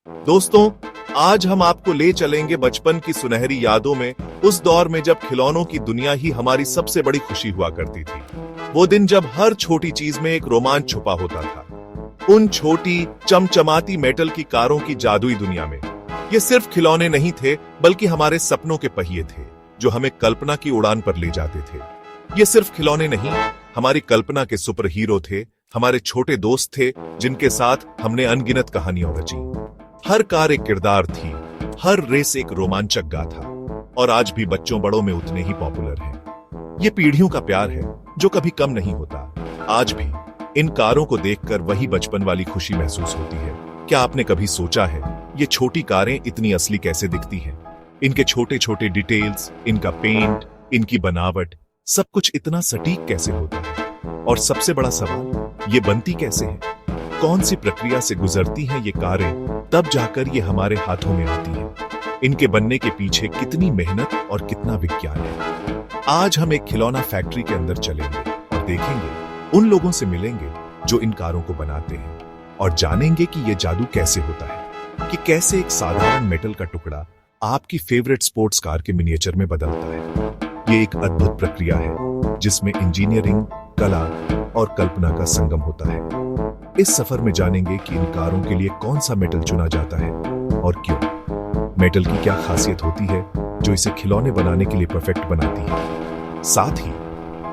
दोस्तों, आज हम आपको ले चलेंगे बचपन की सुनहरी यादों में, उस दौर में जब खिलौनों की दुनिया ही हमारी सबसे बड़ी खुशी हुआ करती थी। वो दिन जब हर छोटी चीज में एक रोमांच छुपा होता था। उन छोटी चमचमाती मेटल की कारों की जादुई दुनिया में ये सिर्फ खिलौने नहीं थे, बल्कि हमारे सपनों के पहिए थे जो हमें कल्पना की उड़ान पर ले जाते थे। ये सिर्फ खिलौने नहीं, हमारी कल्पना के सुपर हीरो थे, हमारे छोटे दोस्त थे जिनके साथ हमने अनगिनत कहानियां रची। हर कार एक किरदार थी, हर रेस एक रोमांचक गाथा, और आज भी बच्चों बड़ों में उतने ही पॉपुलर है। ये पीढ़ियों का प्यार है जो कभी कम नहीं होता। आज भी इन कारों को देखकर वही बचपन वाली खुशी महसूस होती है। क्या आपने कभी सोचा है ये छोटी कारें इतनी असली कैसे दिखती हैं? इनके छोटे छोटे डिटेल्स, इनका पेंट, इनकी बनावट, सब कुछ इतना सटीक कैसे होता है? और सबसे बड़ा सवाल, ये बनती कैसे है? कौन सी प्रक्रिया से गुजरती हैं ये कारें, तब जाकर ये हमारे हाथों में आती हैं? इनके बनने के पीछे कितनी मेहनत और कितना विज्ञान है। आज हम एक खिलौना फैक्ट्री के अंदर चलेंगे और देखेंगे, उन लोगों से मिलेंगे जो इन कारों को बनाते हैं, और जानेंगे कि ये जादू कैसे होता है, कि कैसे एक साधारण मेटल का टुकड़ा आपकी फेवरेट स्पोर्ट्स कार के मिनिएचर में बदलता है। ये एक अद्भुत प्रक्रिया है जिसमें इंजीनियरिंग, कला और कल्पना का संगम होता है। इस सफर में जानेंगे कि इन कारों के लिए कौन सा मेटल चुना जाता है और क्यों। मेटल की क्या खासियत होती है जो इसे खिलौने बनाने के लिए परफेक्ट बनाती है। साथ ही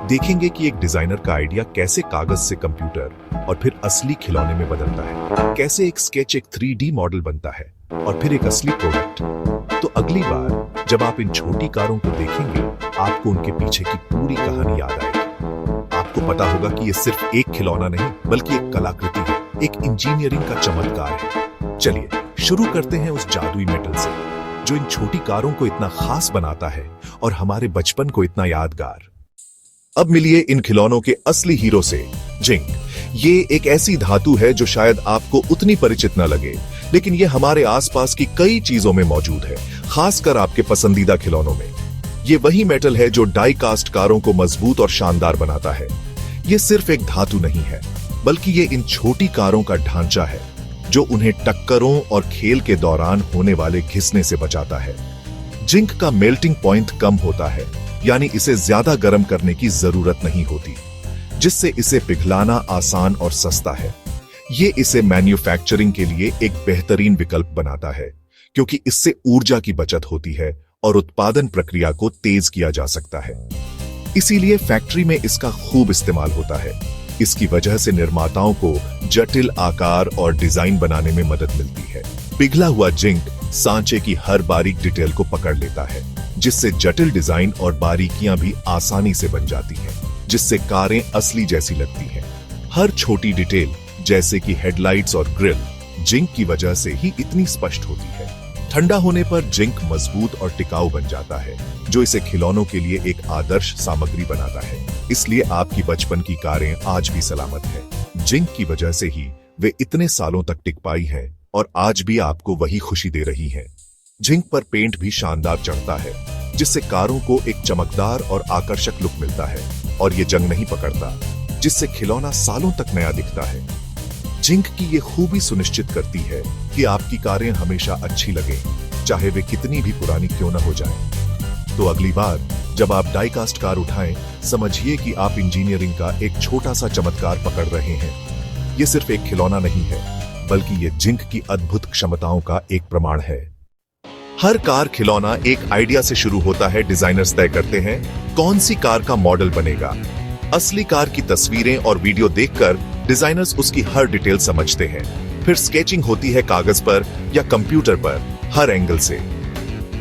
देखेंगे कि एक डिजाइनर का आइडिया कैसे कागज से कंप्यूटर और फिर असली खिलौने में बदलता है। कैसे एक स्केच एक 3D मॉडल बनता है और फिर एक असली प्रोडक्ट। तो अगली बार जब आप इन छोटी कारों को देखेंगे, आपको उनके पीछे की पूरी कहानी याद आएगी। आपको पता होगा कि ये सिर्फ एक खिलौना नहीं, बल्कि एक कलाकृति है, एक इंजीनियरिंग का चमत्कार है। चलिए शुरू करते हैं उस जादुई मेटल से जो इन छोटी कारों को इतना खास बनाता है और हमारे बचपन को इतना यादगार। अब मिलिए इन खिलौनों के असली हीरो से, जिंक। ये एक ऐसी धातु है जो शायद आपको उतनी परिचित न लगे, लेकिन ये हमारे आसपास की कई चीजों में मौजूद है, खासकर आपके पसंदीदा खिलौनों में। ये वही मेटल है जो डाई कास्ट कारों को मजबूत और शानदार बनाता है। ये सिर्फ एक धातु नहीं है, बल्कि ये इन छोटी कारों का ढांचा है जो उन्हें टक्करों और खेल के दौरान होने वाले घिसने से बचाता है। जिंक का मेल्टिंग पॉइंट कम होता है, यानी इसे ज्यादा गर्म करने की जरूरत नहीं होती, जिससे इसे पिघलाना आसान और सस्ता है। ये इसे मैन्युफैक्चरिंग के लिए एक बेहतरीन विकल्प बनाता है, क्योंकि इससे ऊर्जा की बचत होती है और उत्पादन प्रक्रिया को तेज किया जा सकता है। इसीलिए फैक्ट्री में इसका खूब इस्तेमाल होता है। इसकी वजह से निर्माताओं को जटिल आकार और डिजाइन बनाने में मदद मिलती है। पिघला हुआ जिंक सांचे की हर बारीक डिटेल को पकड़ लेता है, जिससे जटिल डिजाइन और बारीकियां भी आसानी से बन जाती हैं, जिससे कारें असली जैसी लगती हैं। हर छोटी डिटेल, जैसे कि हेडलाइट्स और ग्रिल, जिंक की वजह से ही इतनी स्पष्ट होती है। ठंडा होने पर जिंक मजबूत और टिकाऊ बन जाता है, जो इसे खिलौनों के लिए एक आदर्श सामग्री बनाता है। इसलिए आपकी बचपन की कारें आज भी सलामत हैं। जिंक की वजह से ही वे इतने सालों तक टिक पाई हैं और आज भी आपको वही खुशी दे रही हैं। जिंक पर पेंट भी शानदार चढ़ता है, जिससे कारों को एक चमकदार और आकर्षक लुक मिलता है, और ये जंग नहीं पकड़ता, जिससे खिलौना सालों तक नया दिखता है। जिंक की ये खूबी सुनिश्चित करती है कि आपकी कारें हमेशा अच्छी लगें, चाहे वे कितनी भी पुरानी क्यों न हो जाएं। तो अगली बार जब आप डाई कास्ट कार उठाएं, समझिए कि आप इंजीनियरिंग का एक छोटा सा चमत्कार पकड़ रहे हैं। ये सिर्फ एक खिलौना नहीं है, बल्कि ये जिंक की अद्भुत क्षमताओं का एक प्रमाण है। हर कार खिलौना एक आइडिया से शुरू होता है। डिजाइनर्स तय करते हैं कौन सी कार का मॉडल बनेगा। असली कार की तस्वीरें और वीडियो देखकर डिजाइनर्स उसकी हर डिटेल समझते हैं। फिर स्केचिंग होती है कागज पर या कंप्यूटर पर, हर एंगल से।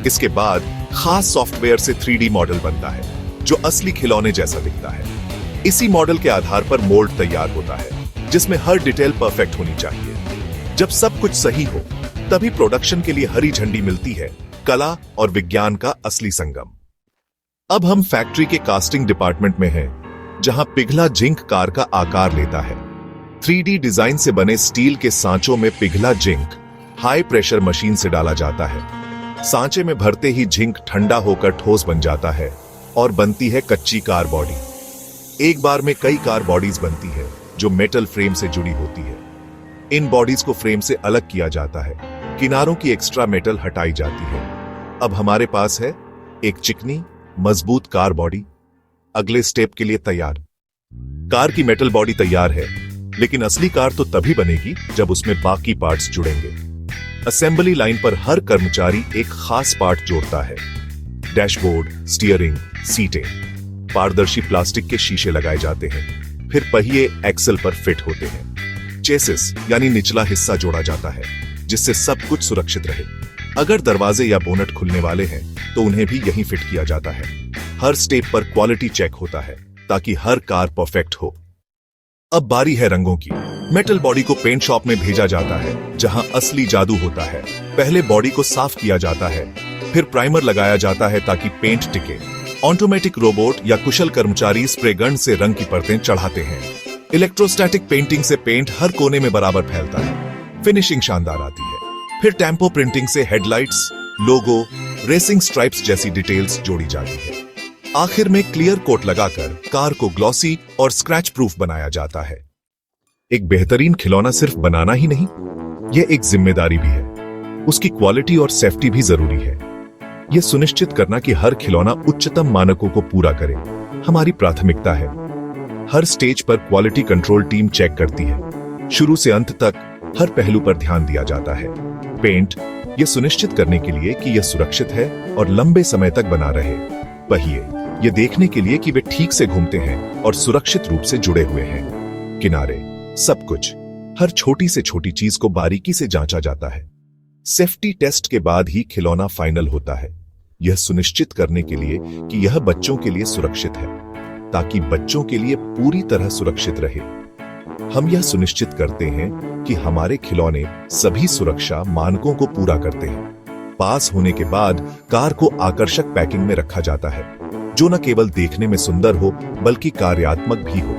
इसके बाद खास सॉफ्टवेयर से 3D मॉडल बनता है, जो असली खिलौने जैसा दिखता है। इसी मॉडल के आधार पर मोल्ड तैयार होता है, जिसमें हर डिटेल परफेक्ट होनी चाहिए। जब सब कुछ सही हो, तभी प्रोडक्शन के लिए हरी झंडी मिलती है। कला और विज्ञान का असली संगम। अब हम फैक्ट्री के कास्टिंग डिपार्टमेंट में हैं, जहां पिघला जिंक कार का आकार लेता है। 3D डिजाइन से बने स्टील के सांचों में पिघला जिंक हाई प्रेशर मशीन से डाला जाता है। सांचे में भरते ही जिंक ठंडा होकर ठोस बन जाता है और बनती है कच्ची कार बॉडी। एक बार में कई कार बॉडीज बनती है जो मेटल फ्रेम से जुड़ी होती है। इन बॉडीज को फ्रेम से अलग किया जाता है। किनारों की एक्स्ट्रा मेटल हटाई जाती है। अब हमारे पास है एक चिकनी मजबूत कार बॉडी। अगले स्टेप के लिए तैयार। कार की मेटल बॉडी तैयार है, लेकिन असली कार तो तभी बनेगी जब उसमें बाकी पार्ट्स जुड़ेंगे। असेंबली लाइन पर हर कर्मचारी एक खास पार्ट जोड़ता है। डैशबोर्ड, स्टीयरिंग, सीटें। पारदर्शी प्लास्टिक के शीशे लगाए जाते हैं। फिर पहिए एक्सल पर फिट होते हैं। चेसिस यानी निचला हिस्सा जोड़ा जाता है, जिससे सब कुछ सुरक्षित रहे। अगर दरवाजे या बोनट खुलने वाले हैं तो उन्हें भी यहीं फिट किया जाता है। हर स्टेप पर क्वालिटी चेक होता है ताकि हर कार परफेक्ट हो। अब बारी है रंगों की। मेटल बॉडी को पेंट शॉप में भेजा जाता है, जहां असली जादू होता है। पहले बॉडी को साफ किया जाता है, फिर प्राइमर लगाया जाता है ताकि पेंट टिके। ऑटोमेटिक रोबोट या कुशल कर्मचारी स्प्रे गन से रंग की परतें चढ़ाते हैं। इलेक्ट्रोस्टैटिक पेंटिंग से पेंट हर कोने में बराबर फैलता है। फिनिशिंग शानदार आती है। फिर टेम्पो प्रिंटिंग से हेडलाइट्स, लोगो, रेसिंग स्ट्राइप्स जैसी डिटेल्स जोड़ी जाती है। आखिर में क्लियर कोट लगाकर कार को ग्लॉसी और स्क्रैच प्रूफ बनाया जाता है। एक बेहतरीन खिलौना सिर्फ बनाना ही नहीं, यह एक जिम्मेदारी भी है। उसकी क्वालिटी और सेफ्टी भी जरूरी है। यह सुनिश्चित करना कि हर खिलौना उच्चतम मानकों को पूरा करे, हमारी प्राथमिकता है। हर स्टेज पर क्वालिटी कंट्रोल टीम चेक करती है। शुरू से अंत तक हर पहलू पर ध्यान दिया जाता है। पेंट यह सुनिश्चित करने के लिए कि यह सुरक्षित है और लंबे समय तक बना रहे। पहिए ये देखने के लिए कि वे ठीक से घूमते हैं और सुरक्षित रूप से जुड़े हुए हैं। किनारे, सब कुछ, हर छोटी से छोटी चीज को बारीकी से जांचा जाता है। सेफ्टी टेस्ट के बाद ही खिलौना फाइनल होता है, यह सुनिश्चित करने के लिए कि यह बच्चों के लिए सुरक्षित है, ताकि बच्चों के लिए पूरी तरह सुरक्षित रहे। हम यह सुनिश्चित करते हैं कि हमारे खिलौने सभी सुरक्षा मानकों को पूरा करते हैं। पास होने के बाद कार को आकर्षक पैकिंग में रखा जाता है, जो न केवल देखने में सुंदर हो बल्कि कार्यात्मक भी हो,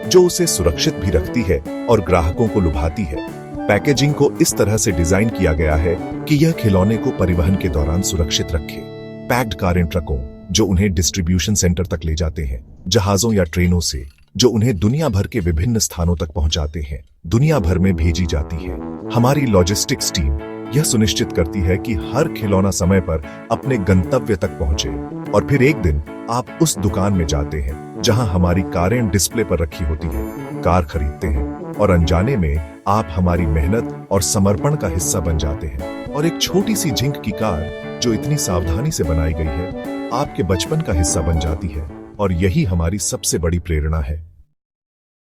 जो उसे सुरक्षित भी रखती है और ग्राहकों को लुभाती है। पैकेजिंग को इस तरह से डिजाइन किया गया है कि यह खिलौने को परिवहन के दौरान सुरक्षित रखे। पैक्ड कारें ट्रकों जो उन्हें डिस्ट्रीब्यूशन सेंटर तक ले जाते हैं, जहाजों या ट्रेनों से जो उन्हें दुनिया भर के विभिन्न स्थानों तक पहुंचाते हैं, दुनिया भर में भेजी जाती है। हमारी लॉजिस्टिक्स टीम यह सुनिश्चित करती है कि हर खिलौना समय पर अपने गंतव्य तक पहुंचे। और फिर एक दिन आप उस दुकान में जाते हैं जहां हमारी कारें डिस्प्ले पर रखी होती हैं, कार खरीदते हैं और अनजाने में आप हमारी मेहनत और समर्पण का हिस्सा बन जाते हैं। और एक छोटी सी झिंक की कार जो इतनी सावधानी से बनाई गई है, आपके बचपन का हिस्सा बन जाती है। और यही हमारी सबसे बड़ी प्रेरणा है।